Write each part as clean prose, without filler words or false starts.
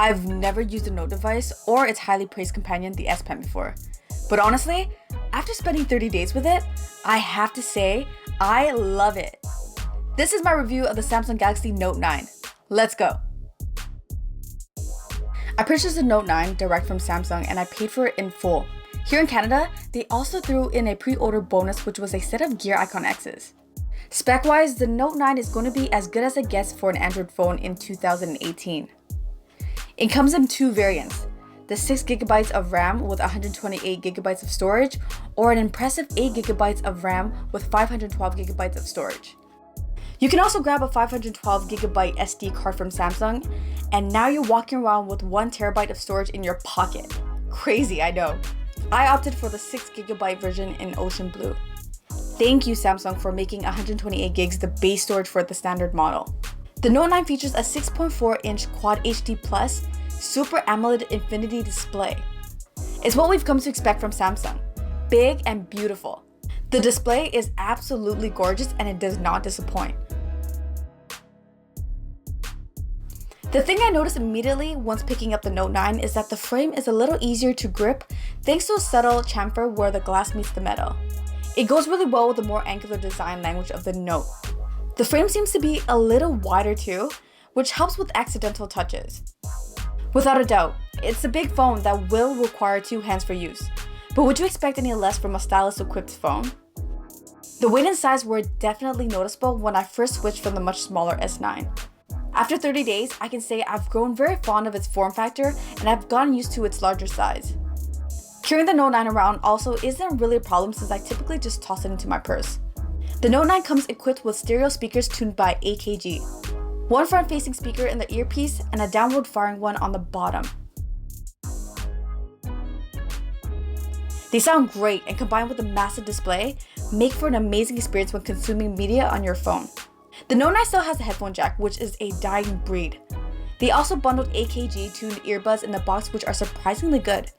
I've never used a Note device or its highly praised companion, the S Pen, before. But honestly, after spending 30 days with it, I have to say, I love it. This is my review of the Samsung Galaxy Note 9. Let's go. I purchased the Note 9 direct from Samsung and I paid for it in full. Here in Canada, they also threw in a pre-order bonus, which was a set of Gear Icon X's. Spec-wise, the Note 9 is going to be as good as it gets for an Android phone in 2018. It comes in two variants, the 6GB of RAM with 128GB of storage, or an impressive 8GB of RAM with 512GB of storage. You can also grab a 512GB SD card from Samsung, and now you're walking around with 1TB of storage in your pocket. Crazy, I know. I opted for the 6GB version in Ocean Blue. Thank you, Samsung, for making 128GB the base storage for the standard model. The Note 9 features a 6.4-inch Quad HD Plus Super AMOLED Infinity display. It's what we've come to expect from Samsung. Big and beautiful. The display is absolutely gorgeous and it does not disappoint. The thing I noticed immediately once picking up the Note 9 is that the frame is a little easier to grip thanks to a subtle chamfer where the glass meets the metal. It goes really well with the more angular design language of the Note. The frame seems to be a little wider too, which helps with accidental touches. Without a doubt, it's a big phone that will require two hands for use, but would you expect any less from a stylus-equipped phone? The weight and size were definitely noticeable when I first switched from the much smaller S9. After 30 days, I can say I've grown very fond of its form factor and I've gotten used to its larger size. Carrying the Note 9 around also isn't really a problem since I typically just toss it into my purse. The Note 9 comes equipped with stereo speakers tuned by AKG. One front-facing speaker in the earpiece and a downward-firing one on the bottom. They sound great and combined with a massive display, make for an amazing experience when consuming media on your phone. The Note 9 still has a headphone jack, which is a dying breed. They also bundled AKG-tuned earbuds in the box, which are surprisingly good.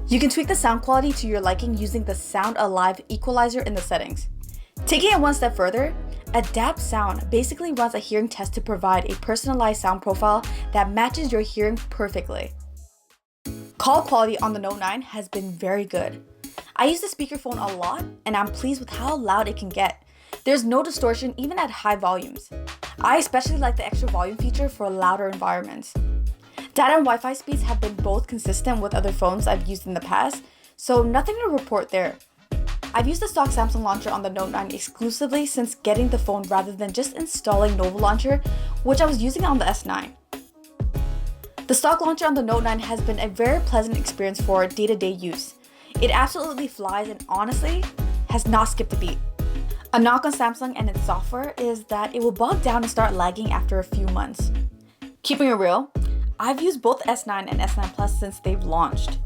You can tweak the sound quality to your liking using the Sound Alive equalizer in the settings. Taking it one step further, Adapt Sound basically runs a hearing test to provide a personalized sound profile that matches your hearing perfectly. Call quality on the Note 9 has been very good. I use the speakerphone a lot and I'm pleased with how loud it can get. There's no distortion even at high volumes. I especially like the extra volume feature for louder environments. Data and Wi-Fi speeds have been both consistent with other phones I've used in the past, so nothing to report there. I've used the stock Samsung launcher on the Note 9 exclusively since getting the phone rather than just installing Nova Launcher, which I was using on the S9. The stock launcher on the Note 9 has been a very pleasant experience for day-to-day use. It absolutely flies and honestly has not skipped a beat. A knock on Samsung and its software is that it will bog down and start lagging after a few months. Keeping it real, I've used both S9 and S9 Plus since they've launched.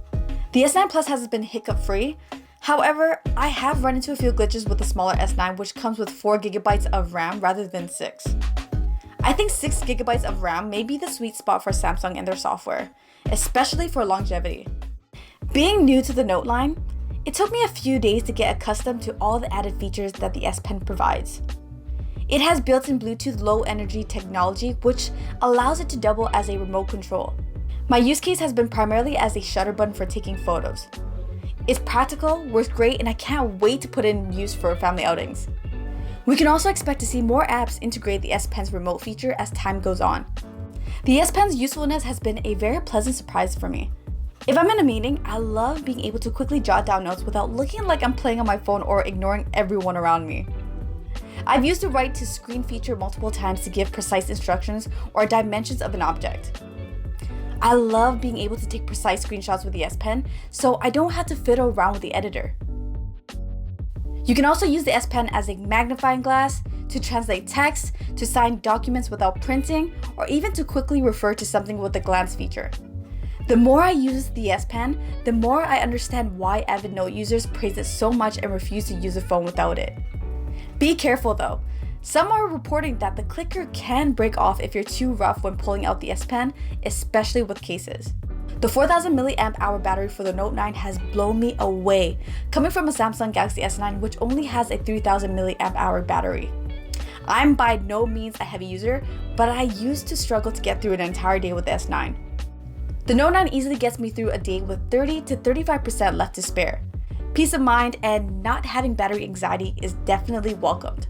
The S9 Plus has been hiccup-free. However, I have run into a few glitches with the smaller S9, which comes with 4GB of RAM rather than 6. I think 6GB of RAM may be the sweet spot for Samsung and their software, especially for longevity. Being new to the Note line, it took me a few days to get accustomed to all the added features that the S Pen provides. It has built-in Bluetooth low energy technology, which allows it to double as a remote control. My use case has been primarily as a shutter button for taking photos. It's practical, works great, and I can't wait to put it in use for family outings. We can also expect to see more apps integrate the S Pen's remote feature as time goes on. The S Pen's usefulness has been a very pleasant surprise for me. If I'm in a meeting, I love being able to quickly jot down notes without looking like I'm playing on my phone or ignoring everyone around me. I've used the write to screen feature multiple times to give precise instructions or dimensions of an object. I love being able to take precise screenshots with the S Pen, so I don't have to fiddle around with the editor. You can also use the S Pen as a magnifying glass, to translate text, to sign documents without printing, or even to quickly refer to something with the glance feature. The more I use the S Pen, the more I understand why avid Note users praise it so much and refuse to use a phone without it. Be careful though. Some are reporting that the clicker can break off if you're too rough when pulling out the S Pen, especially with cases. The 4000 mAh battery for the Note 9 has blown me away, coming from a Samsung Galaxy S9 which only has a 3000 mAh battery. I'm by no means a heavy user, but I used to struggle to get through an entire day with the S9. The Note 9 easily gets me through a day with 30 to 35% left to spare. Peace of mind and not having battery anxiety is definitely welcomed.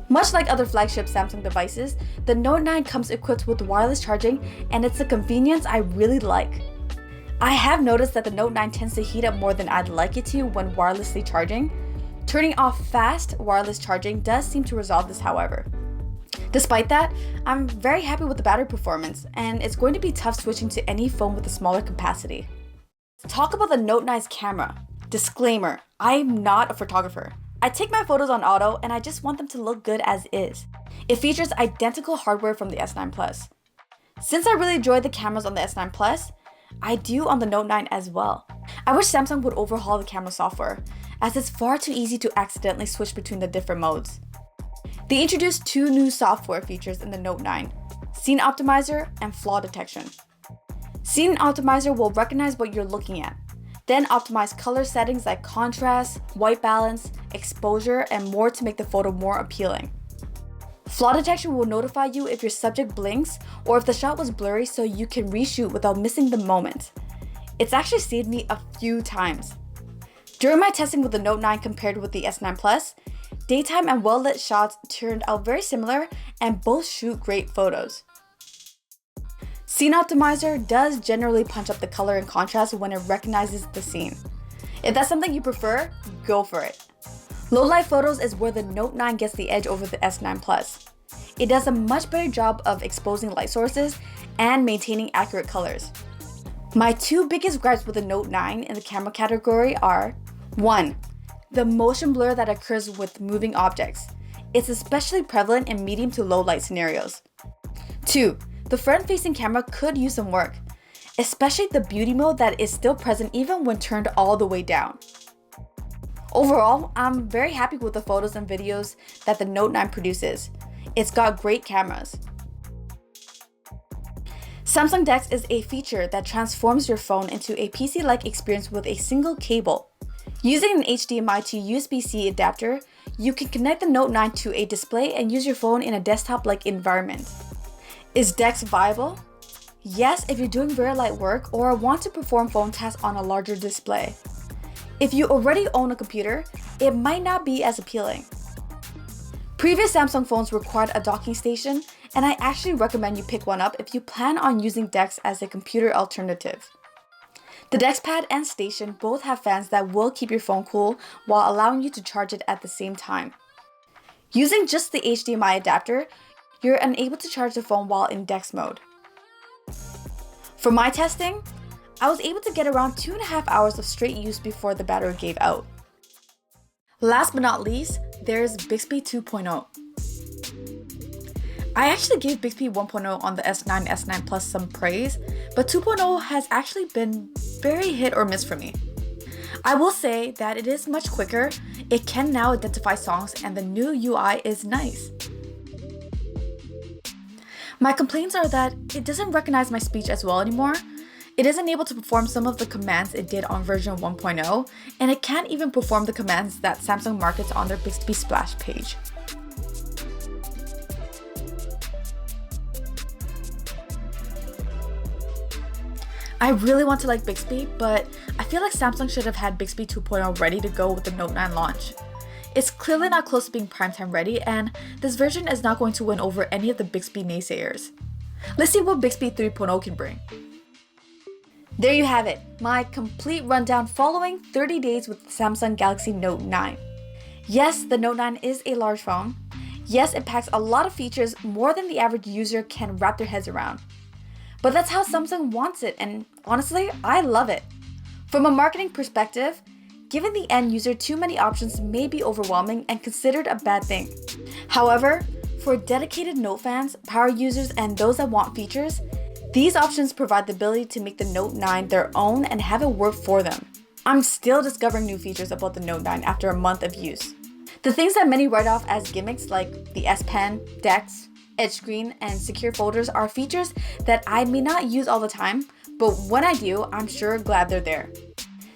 Much like other flagship Samsung devices, the Note 9 comes equipped with wireless charging, and it's a convenience I really like. I have noticed that the Note 9 tends to heat up more than I'd like it to when wirelessly charging. Turning off fast wireless charging does seem to resolve this, however. Despite that, I'm very happy with the battery performance, and it's going to be tough switching to any phone with a smaller capacity. Talk about the Note 9's camera. Disclaimer, I'm not a photographer. I take my photos on auto and I just want them to look good as is. It features identical hardware from the S9 Plus. Since I really enjoyed the cameras on the S9 Plus, I do on the Note 9 as well. I wish Samsung would overhaul the camera software, as it's far too easy to accidentally switch between the different modes. They introduced two new software features in the Note 9, Scene Optimizer and Flaw Detection. Scene Optimizer will recognize what you're looking at, then optimize color settings like contrast, white balance, exposure, and more to make the photo more appealing. Flaw Detection will notify you if your subject blinks or if the shot was blurry so you can reshoot without missing the moment. It's actually saved me a few times. During my testing with the Note 9 compared with the S9 Plus, daytime and well-lit shots turned out very similar and both shoot great photos. Scene Optimizer does generally punch up the color and contrast when it recognizes the scene. If that's something you prefer, go for it. Low light photos is where the Note 9 gets the edge over the S9 Plus. It does a much better job of exposing light sources and maintaining accurate colors. My two biggest gripes with the Note 9 in the camera category are: 1. The motion blur that occurs with moving objects. It's especially prevalent in medium to low light scenarios. 2. The front-facing camera could use some work, especially the beauty mode that is still present even when turned all the way down. Overall, I'm very happy with the photos and videos that the Note 9 produces. It's got great cameras. Samsung DeX is a feature that transforms your phone into a PC-like experience with a single cable. Using an HDMI to USB-C adapter, you can connect the Note 9 to a display and use your phone in a desktop-like environment. Is DeX viable? Yes, if you're doing very light work or want to perform phone tasks on a larger display. If you already own a computer, it might not be as appealing. Previous Samsung phones required a docking station, and I actually recommend you pick one up if you plan on using DeX as a computer alternative. The DeX Pad and station both have fans that will keep your phone cool while allowing you to charge it at the same time. Using just the HDMI adapter, you're unable to charge the phone while in DeX mode. For my testing, I was able to get around 2.5 hours of straight use before the battery gave out. Last but not least, there's Bixby 2.0. I actually gave Bixby 1.0 on the S9, S9 Plus some praise, but 2.0 has actually been very hit or miss for me. I will say that it is much quicker, it can now identify songs, and the new UI is nice. My complaints are that it doesn't recognize my speech as well anymore, it isn't able to perform some of the commands it did on version 1.0, and it can't even perform the commands that Samsung markets on their Bixby splash page. I really want to like Bixby, but I feel like Samsung should have had Bixby 2.0 ready to go with the Note 9 launch. It's clearly not close to being primetime ready, and this version is not going to win over any of the Bixby naysayers. Let's see what Bixby 3.0 can bring. There you have it, my complete rundown following 30 days with the Samsung Galaxy Note 9. Yes, the Note 9 is a large phone. Yes, it packs a lot of features more than the average user can wrap their heads around. But that's how Samsung wants it, and honestly, I love it. From a marketing perspective, giving the end user too many options may be overwhelming and considered a bad thing. However, for dedicated Note fans, power users, and those that want features, these options provide the ability to make the Note 9 their own and have it work for them. I'm still discovering new features about the Note 9 after a month of use. The things that many write off as gimmicks like the S Pen, DeX, edge screen, and secure folders are features that I may not use all the time, but when I do, I'm sure glad they're there.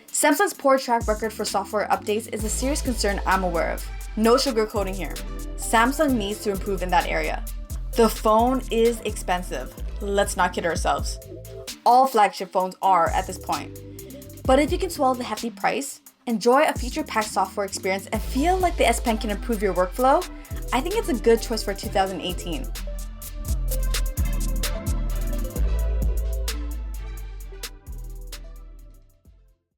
Samsung's poor track record for software updates is a serious concern I'm aware of. No sugarcoating here. Samsung needs to improve in that area. The phone is expensive. Let's not kid ourselves. All flagship phones are at this point. But if you can swallow the hefty price, enjoy a feature-packed software experience, and feel like the S Pen can improve your workflow, I think it's a good choice for 2018.